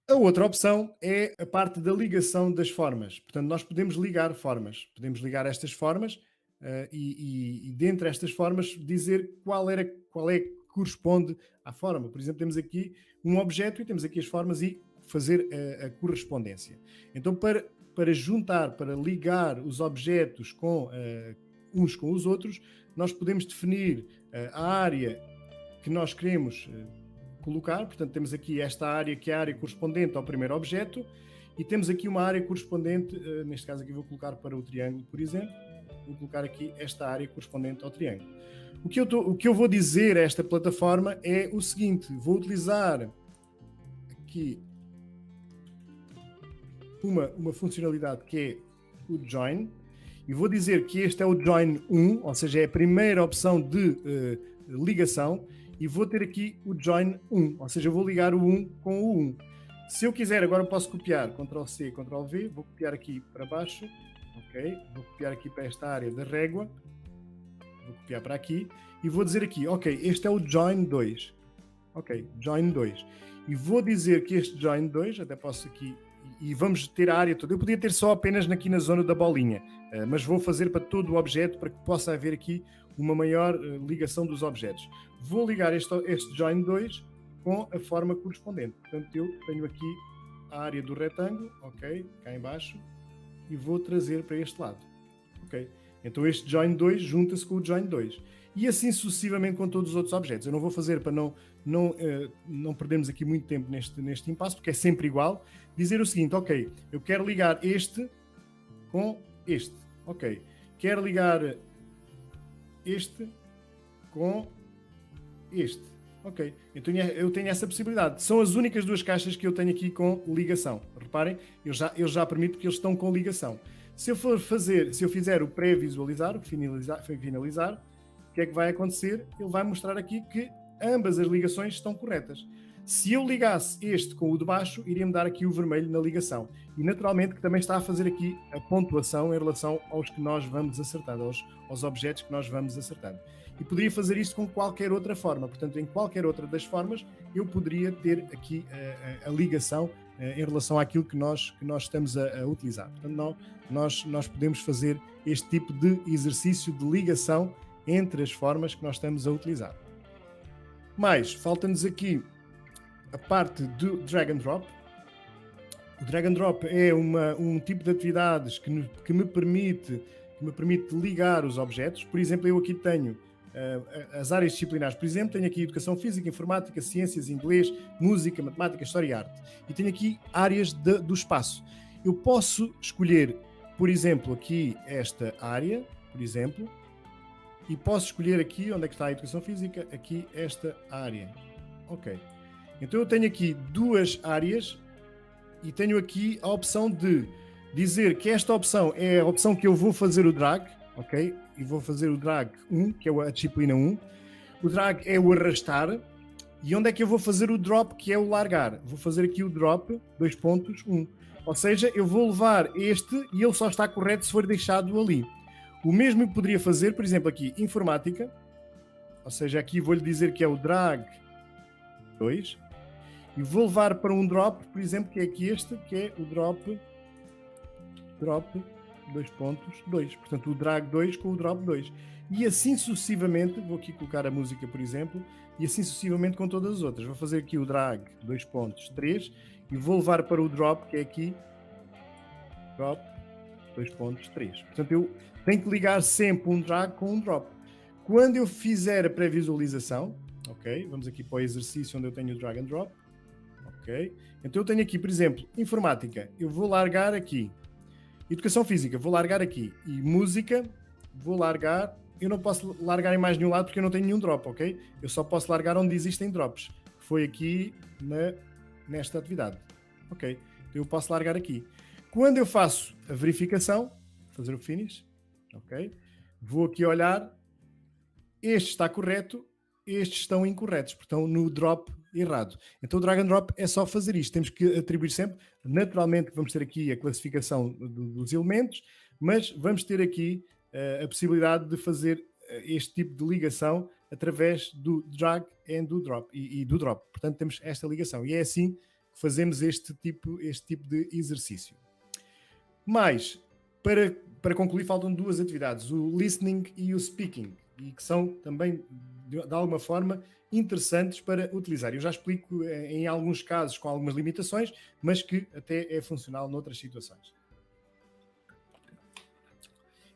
A outra opção é a parte da ligação das formas. Portanto, nós podemos ligar formas. Podemos ligar estas formas e dentre estas formas dizer qual é que corresponde à forma. Por exemplo, temos aqui um objeto e temos aqui as formas e fazer a correspondência. Então, para juntar, para ligar os objetos uns com os outros, nós podemos definir a área que nós queremos colocar. Portanto, temos aqui esta área que é a área correspondente ao primeiro objeto e temos aqui uma área correspondente, neste caso aqui vou colocar para o triângulo, por exemplo, vou colocar aqui esta área correspondente ao triângulo. O que eu vou dizer a esta plataforma é o seguinte: vou utilizar aqui uma funcionalidade que é o join e vou dizer que este é o join 1, ou seja, é a primeira opção de ligação, e vou ter aqui o join 1, ou seja, eu vou ligar o 1 com o 1. Se eu quiser, agora posso copiar, Ctrl+C, Ctrl+V, vou copiar aqui para baixo, ok? Vou copiar aqui para esta área da régua, vou copiar para aqui, e vou dizer aqui, ok, este é o join 2, ok, join 2. E vou dizer que este join 2, até posso aqui, e vamos ter a área toda. Eu podia ter só apenas aqui na zona da bolinha, mas vou fazer para todo o objeto para que possa haver aqui uma maior ligação dos objetos. Vou ligar este join 2 com a forma correspondente. Portanto, eu tenho aqui a área do retângulo, ok, cá em baixo, e vou trazer para este lado, ok. Então este join 2 junta-se com o join 2. E assim sucessivamente com todos os outros objetos. Eu não vou fazer para não perdermos aqui muito tempo neste impasse, porque é sempre igual. Dizer o seguinte, ok, eu quero ligar este com este, ok. Quero ligar este com este, ok. Então eu tenho essa possibilidade. São as únicas duas caixas que eu tenho aqui com ligação. Reparem, eu já permito que eles estão com ligação. Se eu fizer o pré-visualizar, o finalizar, o que é que vai acontecer? Ele vai mostrar aqui que ambas as ligações estão corretas. Se eu ligasse este com o de baixo, iria-me dar aqui o vermelho na ligação. E naturalmente que também está a fazer aqui a pontuação em relação aos que nós vamos acertando, aos objetos que nós vamos acertando. E poderia fazer isto com qualquer outra forma. Portanto, em qualquer outra das formas, eu poderia ter aqui a ligação em relação àquilo que nós estamos a utilizar. Portanto, nós podemos fazer este tipo de exercício de ligação entre as formas que nós estamos a utilizar. Mas, falta-nos aqui a parte do drag and drop. O drag and drop é um tipo de atividades que me permite ligar os objetos. Por exemplo, eu aqui tenho as áreas disciplinares. Por exemplo, tenho aqui Educação Física, Informática, Ciências, Inglês, Música, Matemática, História e Arte. E tenho aqui áreas do espaço. Eu posso escolher, por exemplo, aqui esta área, por exemplo, e posso escolher aqui, onde é que está a Educação Física, aqui esta área. Ok. Então eu tenho aqui duas áreas e tenho aqui a opção de dizer que esta opção é a opção que eu vou fazer o drag, ok? E vou fazer o drag 1, que é a disciplina 1. O drag é o arrastar. E onde é que eu vou fazer o drop, que é o largar? Vou fazer aqui o drop, 1. Ou seja, eu vou levar este e ele só está correto se for deixado ali. O mesmo eu poderia fazer, por exemplo, aqui, informática. Ou seja, aqui vou-lhe dizer que é o drag 2. E vou levar para um drop, por exemplo, que é aqui este, que é o drop 2. Portanto, o drag 2 com o drop 2. E assim sucessivamente, vou aqui colocar a música, por exemplo, e assim sucessivamente com todas as outras. Vou fazer aqui o drag 3 e vou levar para o drop, que é aqui, drop 2.3. Portanto, eu tenho que ligar sempre um drag com um drop. Quando eu fizer a pré-visualização, ok, vamos aqui para o exercício onde eu tenho o drag and drop, ok, então eu tenho aqui, por exemplo, informática, eu vou largar aqui, educação física, vou largar aqui, e música, vou largar, eu não posso largar em mais nenhum lado porque eu não tenho nenhum drop, ok? Eu só posso largar onde existem drops, que foi aqui nesta atividade, ok? Então eu posso largar aqui. Quando eu faço a verificação, fazer o finish, ok? Vou aqui olhar, este está correto, estes estão incorretos, porque estão no drop errado. Então o drag and drop é só fazer isto, temos que atribuir sempre, naturalmente vamos ter aqui a classificação dos elementos, mas vamos ter aqui a possibilidade de fazer este tipo de ligação através do drag and do drop, e do drop. Portanto, temos esta ligação. E é assim que fazemos este tipo de exercício. Mas, para concluir, faltam duas atividades, o listening e o speaking, e que são também, de alguma forma, interessantes para utilizar. Eu já explico em alguns casos com algumas limitações, mas que até é funcional noutras situações.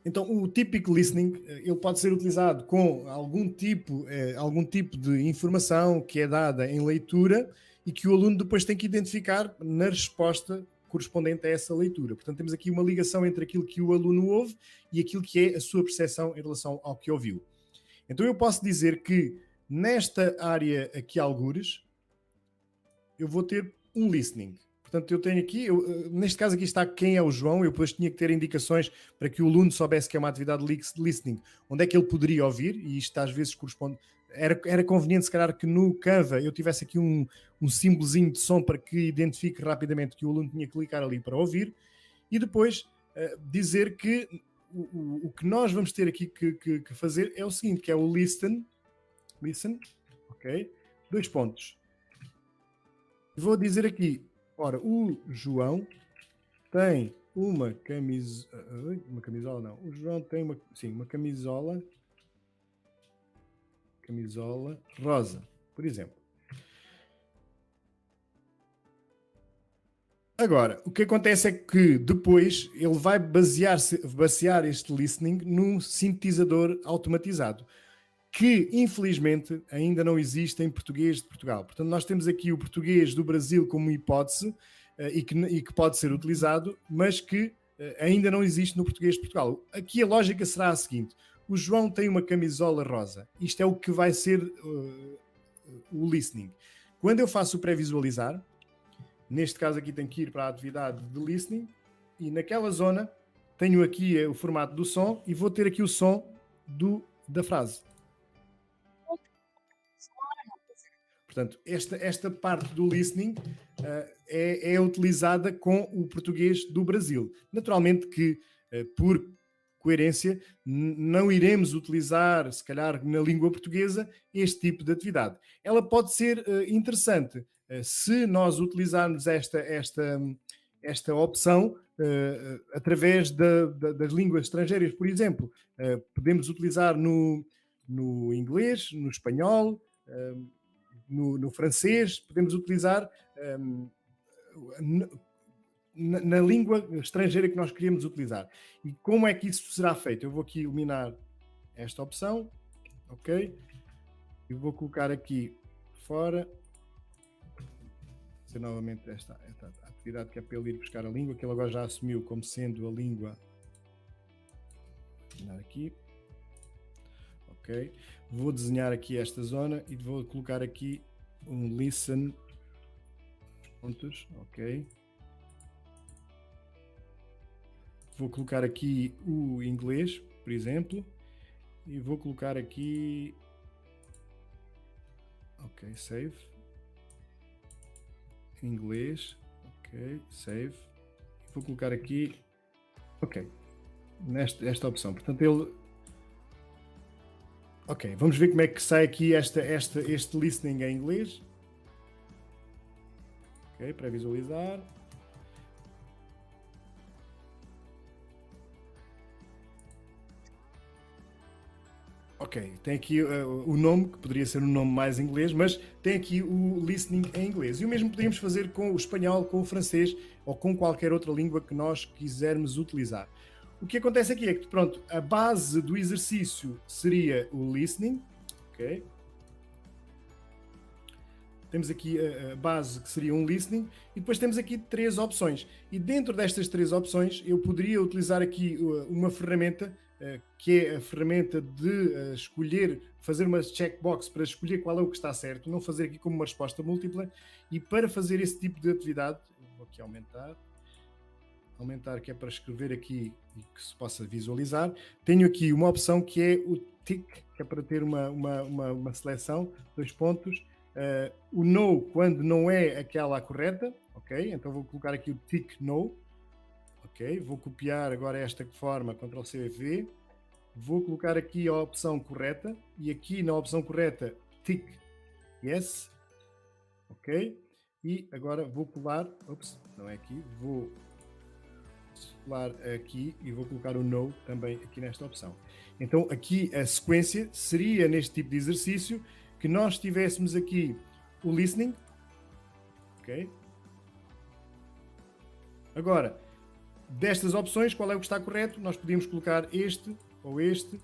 Então, o típico listening, ele pode ser utilizado com algum tipo de informação que é dada em leitura e que o aluno depois tem que identificar na resposta correspondente a essa leitura. Portanto, temos aqui uma ligação entre aquilo que o aluno ouve e aquilo que é a sua percepção em relação ao que ouviu. Então, eu posso dizer que nesta área aqui, algures, eu vou ter um listening. Portanto, eu tenho aqui, neste caso aqui está quem é o João, eu depois tinha que ter indicações para que o aluno soubesse que é uma atividade de listening, onde é que ele poderia ouvir, e isto às vezes corresponde, era conveniente se calhar que no Canva eu tivesse aqui um símbolozinho de som para que identifique rapidamente que o aluno tinha que clicar ali para ouvir, e depois dizer que o que nós vamos ter aqui que fazer é o seguinte, que é o listen, ok? 2 pontos. Vou dizer aqui, ora, o João tem uma camisola não, o João tem uma camisola rosa, por exemplo. Agora, o que acontece é que depois ele vai basear este listening num sintetizador automatizado, que infelizmente ainda não existe em português de Portugal. Portanto, nós temos aqui o português do Brasil como hipótese e que pode ser utilizado, mas que ainda não existe no português de Portugal. Aqui a lógica será a seguinte: o João tem uma camisola rosa. Isto é o que vai ser o listening. Quando eu faço o pré-visualizar, neste caso aqui tenho que ir para a atividade de listening e naquela zona tenho aqui o formato do som e vou ter aqui o som da frase. Portanto, esta parte do listening é utilizada com o português do Brasil. Naturalmente que, por coerência, não iremos utilizar, se calhar, na língua portuguesa, este tipo de atividade. Ela pode ser interessante se nós utilizarmos esta opção através das línguas estrangeiras, por exemplo. Podemos utilizar no inglês, no espanhol, no francês, podemos utilizar na língua estrangeira que nós queríamos utilizar. E como é que isso será feito? Eu vou aqui eliminar esta opção, ok? E vou colocar aqui fora, fazer novamente esta atividade que é para ele ir buscar a língua, que ele agora já assumiu como sendo a língua. Aqui. Ok, vou desenhar aqui esta zona e vou colocar aqui um listen, pontos, ok. Vou colocar aqui o inglês, por exemplo, e vou colocar aqui, ok, save, inglês, ok, save, vou colocar aqui, ok, nesta opção, portanto ele. Ok, vamos ver como é que sai aqui este listening em inglês. Ok, para visualizar. Ok, tem aqui o nome, que poderia ser um nome mais inglês, mas tem aqui o listening em inglês. E o mesmo podemos fazer com o espanhol, com o francês ou com qualquer outra língua que nós quisermos utilizar. O que acontece aqui é que, pronto, a base do exercício seria o listening, ok? Temos aqui a base que seria um listening e depois temos aqui 3 opções. E dentro destas 3 opções eu poderia utilizar aqui uma ferramenta que é a ferramenta de escolher, fazer uma checkbox para escolher qual é o que está certo, não fazer aqui como uma resposta múltipla. E para fazer esse tipo de atividade, vou aqui aumentar que é para escrever aqui e que se possa visualizar. Tenho aqui uma opção que é o tick, que é para ter uma seleção, 2 pontos. O no, quando não é aquela correta, ok? Então vou colocar aqui o tick no, ok? Vou copiar agora esta forma, Ctrl+C+V. Vou colocar aqui a opção correta e aqui na opção correta, tick yes, ok? E agora vou colar, ops, não é aqui, vou colar aqui e vou colocar o no também aqui nesta opção. Então aqui a sequência seria neste tipo de exercício que nós tivéssemos aqui o listening, ok? Agora, destas opções, qual é o que está correto? Nós podíamos colocar este ou este,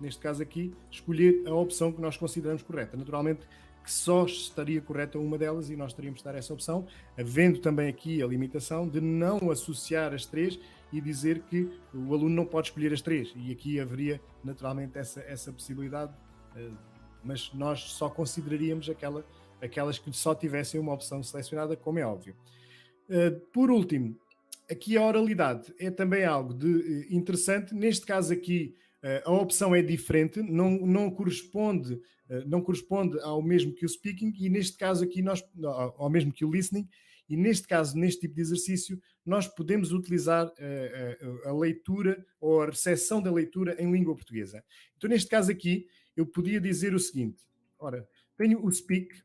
neste caso aqui, escolher a opção que nós consideramos correta. Naturalmente que só estaria correta uma delas e nós teríamos de dar essa opção, havendo também aqui a limitação de não associar as três e dizer que o aluno não pode escolher as três. E aqui haveria naturalmente essa possibilidade, mas nós só consideraríamos aquelas que só tivessem uma opção selecionada, como é óbvio. Por último, aqui a oralidade é também algo de interessante. Neste caso aqui, a opção é diferente, não corresponde ao mesmo que o speaking, e neste caso aqui, ao mesmo que o listening, e neste caso, neste tipo de exercício, nós podemos utilizar a leitura ou a recepção da leitura em língua portuguesa. Então, neste caso aqui, eu podia dizer o seguinte: ora, tenho o speak.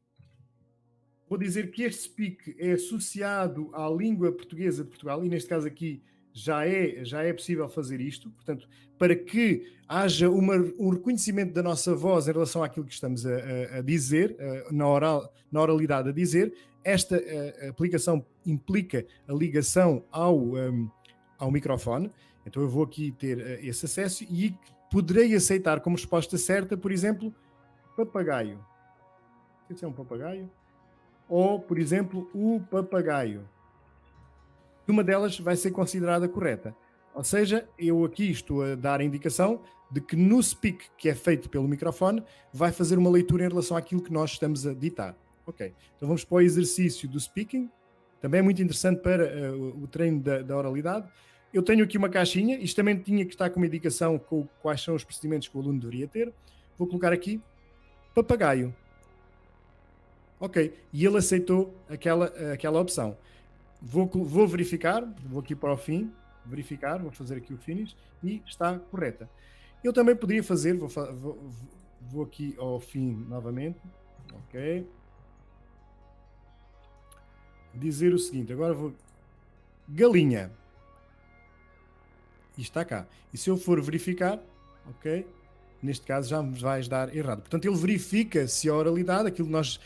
Vou dizer que este speak é associado à língua portuguesa de Portugal, e neste caso aqui já é possível fazer isto. Portanto, para que haja um reconhecimento da nossa voz em relação àquilo que estamos a dizer, na oralidade a dizer, esta aplicação implica a ligação ao microfone. Então eu vou aqui ter esse acesso e poderei aceitar como resposta certa, por exemplo, papagaio. Esse é um papagaio. Ou, por exemplo, o papagaio. Uma delas vai ser considerada correta. Ou seja, eu aqui estou a dar a indicação de que no speak, que é feito pelo microfone, vai fazer uma leitura em relação àquilo que nós estamos a ditar. Ok, então vamos para o exercício do speaking. Também é muito interessante para o treino da oralidade. Eu tenho aqui uma caixinha, isto também tinha que estar com uma indicação com quais são os procedimentos que o aluno deveria ter. Vou colocar aqui papagaio. Ok, e ele aceitou aquela opção. Vou verificar, vou aqui para o fim, verificar, vou fazer aqui o finish e está correta. Eu também poderia fazer, vou aqui ao fim novamente, ok. Dizer o seguinte, agora vou... Galinha. E está cá. E se eu for verificar, ok, neste caso já me vais dar errado. Portanto, ele verifica se a oralidade, aquilo que nós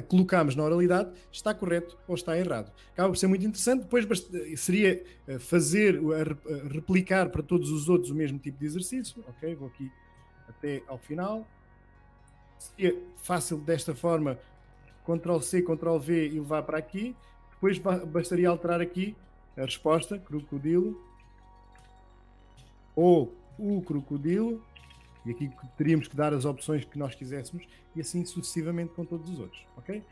colocamos na oralidade, está correto ou está errado. Acaba por ser muito interessante. Depois seria replicar para todos os outros o mesmo tipo de exercício. Ok, vou aqui até ao final. Seria fácil desta forma, Ctrl+C, Ctrl+V e levar para aqui. Depois bastaria alterar aqui a resposta, crocodilo, ou o crocodilo. E aqui teríamos que dar as opções que nós quiséssemos e assim sucessivamente com todos os outros, ok?